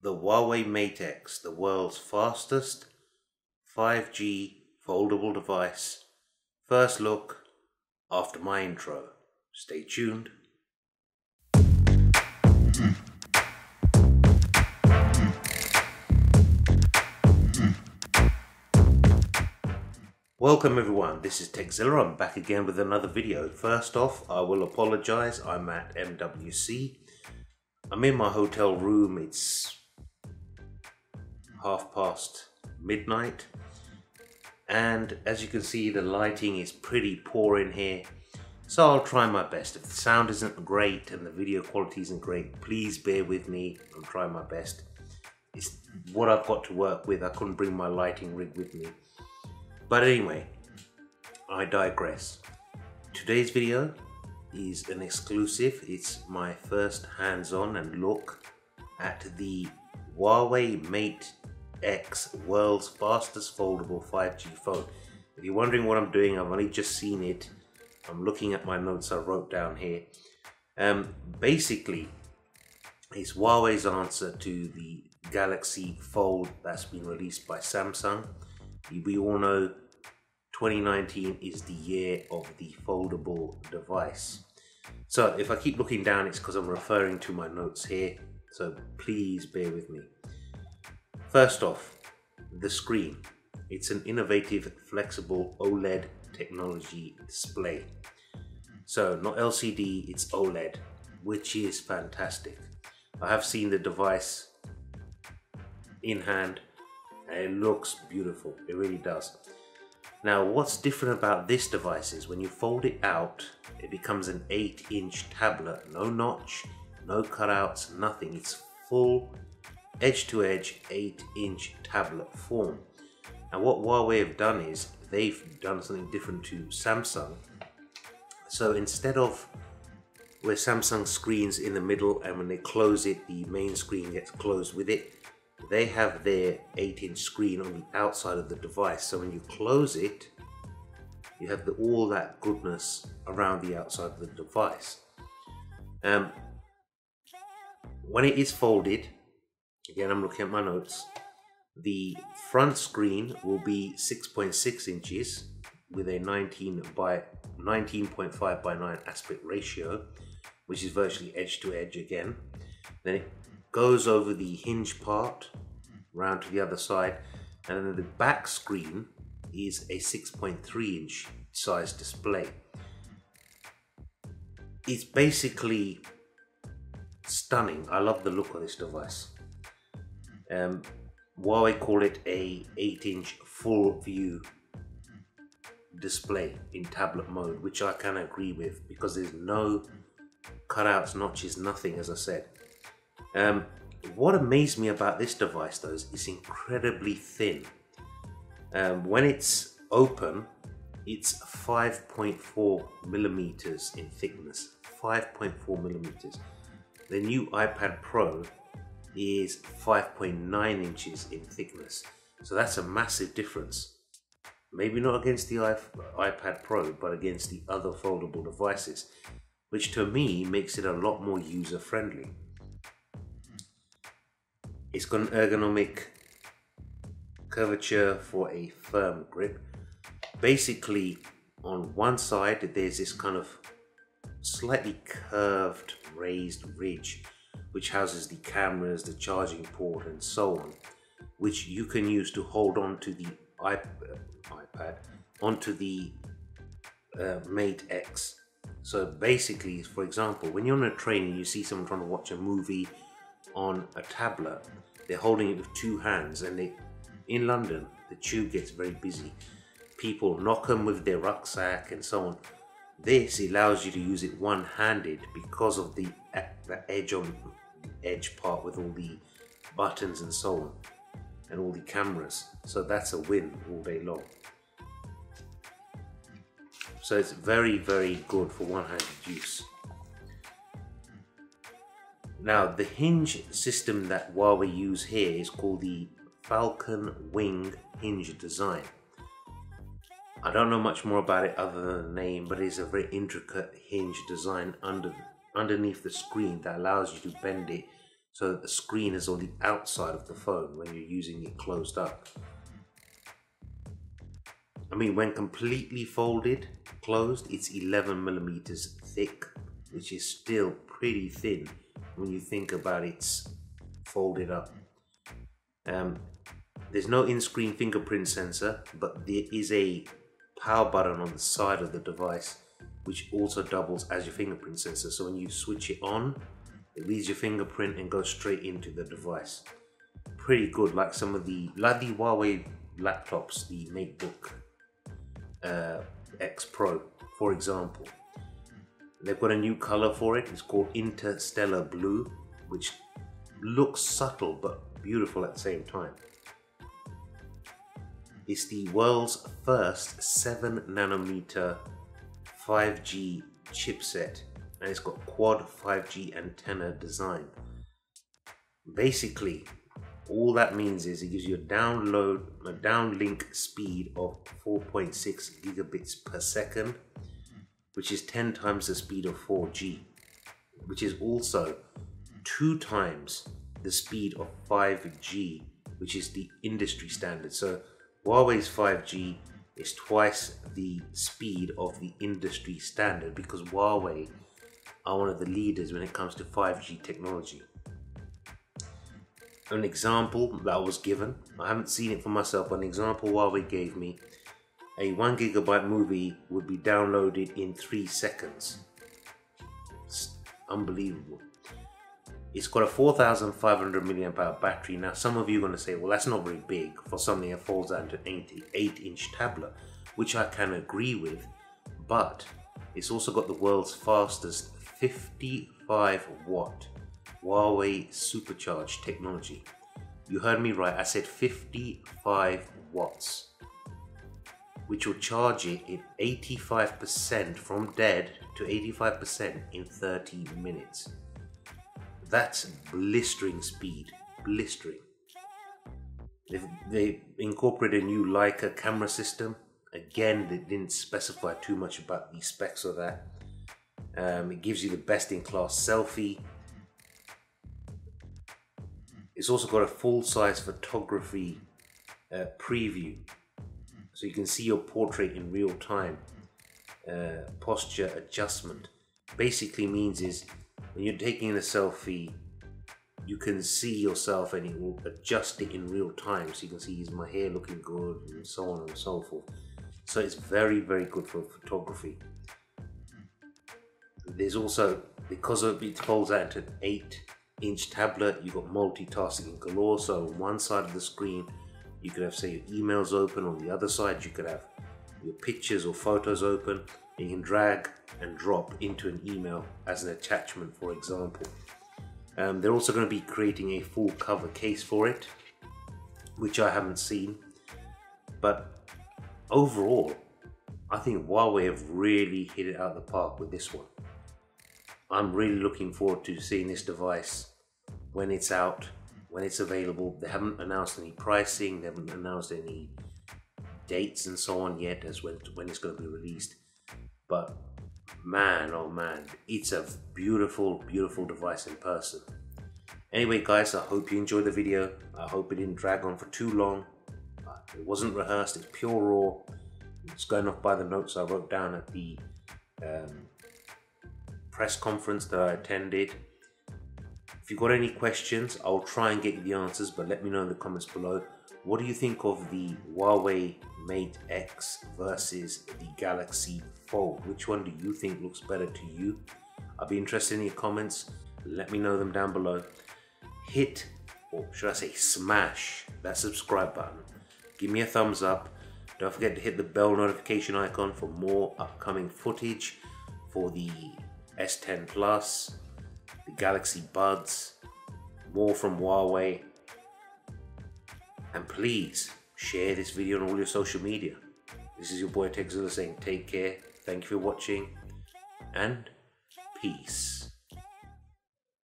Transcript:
the Huawei Mate X, the world's fastest 5G foldable device. First look after my intro. Stay tuned. Welcome everyone, this is Zilla. I'm back again with another video. First off, I will apologize. I'm at MWC. I'm in my hotel room. It's midnight, and as you can see, the lighting is pretty poor in here, so I'll try my best. If the sound isn't great and the video quality isn't great, please bear with me. I'm trying my best. It's what I've got to work with. I couldn't bring my lighting rig with me. But anyway, I digress. Today's video is an exclusive. It's my first hands-on and look at the Huawei Mate X, world's fastest foldable 5G phone. If you're wondering what I'm doing, I've only just seen it. I'm looking at my notes I wrote down here. Basically, it's Huawei's answer to the Galaxy Fold that's been released by Samsung. We all know 2019 is the year of the foldable device. So if I keep looking down, it's because I'm referring to my notes here. So please bear with me. First off, the screen. It's an innovative, flexible OLED technology display. So not LCD, it's OLED, which is fantastic. I have seen the device in hand and it looks beautiful. It really does. Now, what's different about this device is when you fold it out, it becomes an 8-inch tablet. No notch, no cutouts, nothing. It's full edge-to-edge 8-inch tablet form. And what Huawei have done is they've done something different to Samsung. So instead of where Samsung screen's in the middle and when they close it, the main screen gets closed with it, they have their 8-inch screen on the outside of the device. So when you close it, you have all that goodness around the outside of the device. When it is folded, again, I'm looking at my notes, the front screen will be 6.6 inches with a 19.5 by 9 aspect ratio, which is virtually edge to edge again. Then it goes over the hinge part round to the other side, and then the back screen is a 6.3 inch size display. It's basically stunning. I love the look of this device. Huawei call it a 8-inch full view display in tablet mode, which I can agree with because there's no cutouts, notches, nothing, as I said. What amazed me about this device though is it's incredibly thin. When it's open, it's 5.4 millimeters in thickness. 5.4 millimeters. The new iPad Pro is 5.9 inches in thickness. So that's a massive difference. Maybe not against the iPad Pro, but against the other foldable devices, which to me makes it a lot more user friendly. It's got an ergonomic curvature for a firm grip. Basically, on one side, there's this kind of slightly curved, raised ridge, which houses the cameras, the charging port, and so on, which you can use to hold on to the iPad, onto the Mate X. So basically, for example, when you're on a train and you see someone trying to watch a movie on a tablet, they're holding it with two hands, and in London the tube gets very busy. People knock them with their rucksack and so on. This allows you to use it one-handed because of the edge part with all the buttons and so on, and all the cameras. So that's a win all day long. So it's very, very good for one-handed use. Now, the hinge system that Huawei use here is called the Falcon wing hinge design. I don't know much more about it other than the name, but it is a very intricate hinge design underneath the screen that allows you to bend it so that the screen is on the outside of the phone when you're using it closed up. I mean, when completely folded, closed, it's 11 millimeters thick, which is still pretty thin when you think about it's folded up. There's no in-screen fingerprint sensor, but there is a power button on the side of the device, which also doubles as your fingerprint sensor. So when you switch it on, it reads your fingerprint and goes straight into the device. Pretty good, like the Huawei laptops, the MateBook X Pro, for example. They've got a new color for it. It's called Interstellar Blue, which looks subtle but beautiful at the same time. It's the world's first 7nm 5G chipset, and it's got quad 5G antenna design. Basically, all that means is it gives you a downlink speed of 4.6 gigabits per second, which is 10 times the speed of 4G, which is also 2 times the speed of 5G, which is the industry standard. So Huawei's 5G is twice the speed of the industry standard, because Huawei are one of the leaders when it comes to 5G technology. An example that I was given, I haven't seen it for myself, but an example Huawei gave me, a 1 gigabyte movie would be downloaded in 3 seconds. It's unbelievable. It's got a 4,500 milliamp hour battery. Now some of you are going to say, well, that's not very big for something that folds out into an 8-inch tablet, which I can agree with, but it's also got the world's fastest 55 watt Huawei supercharged technology. You heard me right, I said 55 watts, which will charge it in 85% from dead to 85% in 30 minutes. That's blistering speed, blistering. They incorporated a new Leica camera system. Again, they didn't specify too much about the specs of that. It gives you the best-in-class selfie. It's also got a full-size photography preview, so you can see your portrait in real time. Posture adjustment basically means is when you're taking a selfie, you can see yourself and it will adjust it in real time, so you can see, is my hair looking good, and so on and so forth. So it's very, very good for photography. There's also, because it folds out into an 8-inch tablet, you've got multitasking galore. So on one side of the screen you could have, say, your emails open. On the other side you could have your pictures or photos open. You can drag and drop into an email as an attachment, for example. They're also going to be creating a full cover case for it, which I haven't seen. But overall, I think Huawei have really hit it out of the park with this one. I'm really looking forward to seeing this device when it's out, when it's available. They haven't announced any pricing, they haven't announced any dates and so on yet as when it's going to be released. But man, oh man, it's a beautiful, beautiful device in person. Anyway guys, I hope you enjoyed the video. I hope it didn't drag on for too long. It wasn't rehearsed, it's pure raw. It's going off by the notes I wrote down at the press conference that I attended. If you've got any questions, I'll try and get you the answers, but let me know in the comments below. What do you think of the Huawei Mate X versus the Galaxy Fold? Which one do you think looks better to you? I'll be interested in your comments. Let me know them down below. Hit, or should I say smash, that subscribe button. Give me a thumbs up. Don't forget to hit the bell notification icon for more upcoming footage for the S10 Plus, the Galaxy Buds, more from Huawei. And please share this video on all your social media. This is your boy Zilla saying take care, thank you for watching, and peace.